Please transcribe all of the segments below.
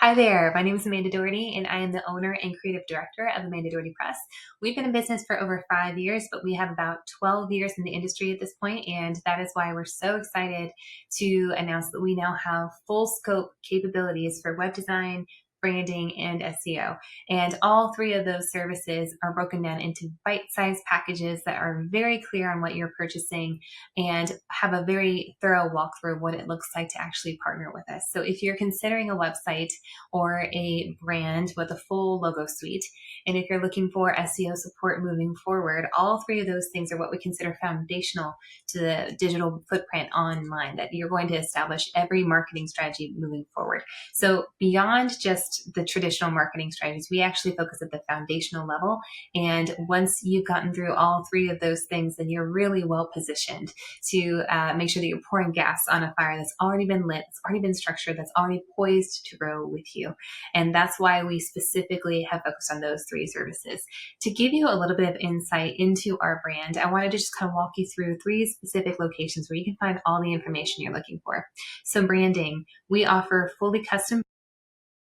Hi there, my name is Amanda Doherty, and I am the owner and creative director of Amanda Doherty Press. We've been in business for over 5 years, but we have about 12 years in the industry at this point, and that is why we're so excited to announce that we now have full scope capabilities for web design, branding, and SEO. And all three of those services are broken down into bite-sized packages that are very clear on what you're purchasing and have a very thorough walkthrough of what it looks like to actually partner with us. So if you're considering a website or a brand with a full logo suite, and if you're looking for SEO support moving forward, all three of those things are what we consider foundational to the digital footprint online that you're going to establish every marketing strategy moving forward. So beyond just the traditional marketing strategies, we actually focus at the foundational level. And once you've gotten through all three of those things, then you're really well positioned to make sure that you're pouring gas on a fire that's already been lit, that's already been structured, that's already poised to grow with you. And that's why we specifically have focused on those three services. To give you a little bit of insight into our brand, I wanted to just kind of walk you through three specific locations where you can find all the information you're looking for. So branding, we offer fully custom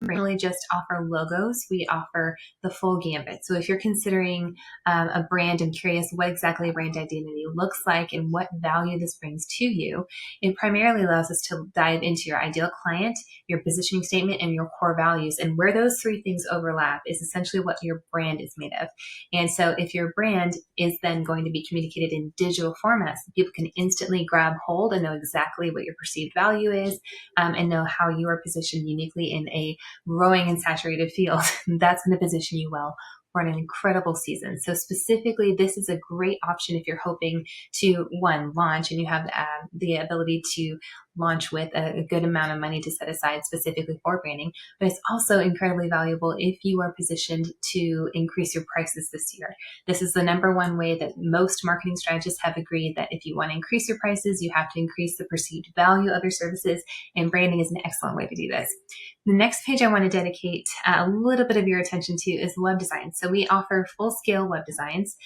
really just offer logos. We offer the full gambit. So if you're considering a brand and curious what exactly a brand identity looks like and what value this brings to you, it primarily allows us to dive into your ideal client, your positioning statement, and your core values. And where those three things overlap is essentially what your brand is made of. And so if your brand is then going to be communicated in digital formats, people can instantly grab hold and know exactly what your perceived value is, and know how you are positioned uniquely in a growing and saturated field. That's going to position you well for an incredible season. So specifically, this is a great option if you're hoping to, one, launch and you have the ability to launch with a good amount of money to set aside specifically for branding. But it's also incredibly valuable if you are positioned to increase your prices this year. This is the number one way that most marketing strategists have agreed that if you want to increase your prices, you have to increase the perceived value of your services, and branding is an excellent way to do this. The next page I want to dedicate a little bit of your attention to is web design. So we offer full-scale web designs,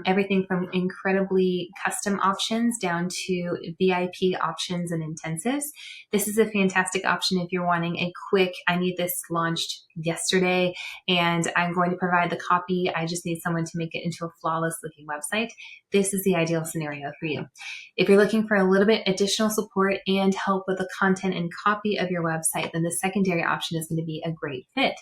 everything from incredibly custom options down to VIP options and intensives. This is a fantastic option if you're wanting a quick, I need this launched yesterday and I'm going to provide the copy. I just need someone to make it into a flawless looking website. This is the ideal scenario for you. If you're looking for a little bit additional support and help with the content and copy of your website, then the secondary option is going to be a great fit.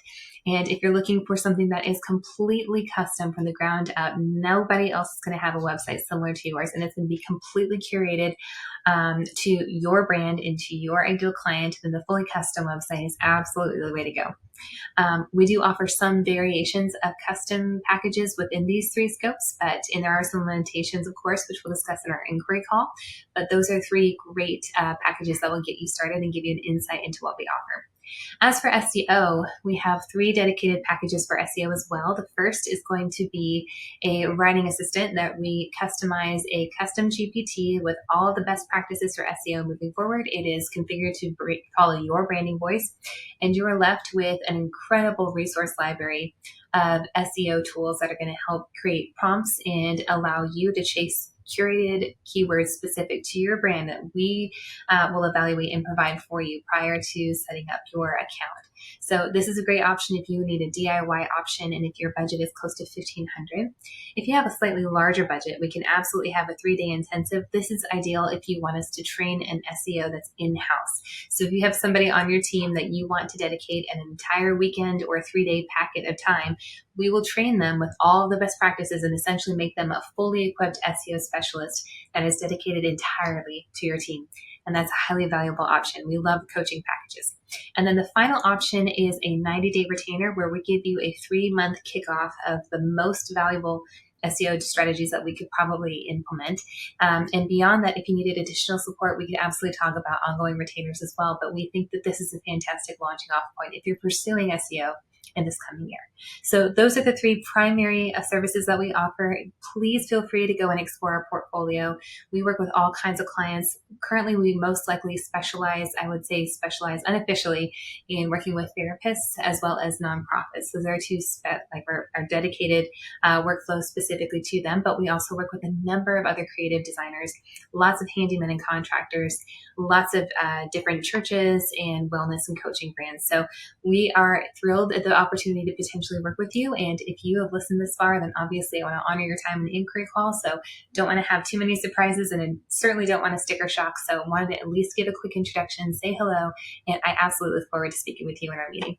And if you're looking for something that is completely custom from the ground up, nobody else is going to have a website similar to yours, and it's going to be completely curated to your brand and to your ideal client, then the fully custom website is absolutely the way to go. We do offer some variations of custom packages within these three scopes, and there are some limitations, of course, which we'll discuss in our inquiry call. But those are three great packages that will get you started and give you an insight into what we offer. As for SEO, we have three dedicated packages for SEO as well. The first is going to be a writing assistant that we customize a custom GPT with all the best practices for SEO moving forward. It is configured to follow your branding voice, and you are left with an incredible resource library of SEO tools that are going to help create prompts and allow you to chase curated keywords specific to your brand that we will evaluate and provide for you prior to setting up your account. So this is a great option if you need a DIY option and if your budget is close to $1,500. If you have a slightly larger budget, we can absolutely have a 3-day intensive. This is ideal if you want us to train an SEO that's in-house. So if you have somebody on your team that you want to dedicate an entire weekend or a 3-day packet of time, we will train them with all the best practices and essentially make them a fully equipped SEO specialist that is dedicated entirely to your team. And that's a highly valuable option. We love coaching packages. And then the final option is a 90-day retainer where we give you a 3-month kickoff of the most valuable SEO strategies that we could probably implement. And beyond that, if you needed additional support, we could absolutely talk about ongoing retainers as well. But we think that this is a fantastic launching off point. If you're pursuing SEO, in this coming year. So those are the three primary services that we offer. Please feel free to go and explore our portfolio. We work with all kinds of clients. Currently, we most likely specialize unofficially in working with therapists as well as nonprofits. Those are our dedicated workflow specifically to them, but we also work with a number of other creative designers, lots of handymen and contractors, lots of different churches and wellness and coaching brands. So we are thrilled at the opportunity to potentially work with you. And if you have listened this far, then obviously I want to honor your time in the inquiry call. So don't want to have too many surprises, and I certainly don't want a sticker shock. So wanted to at least give a quick introduction, say hello, and I absolutely look forward to speaking with you in our meeting.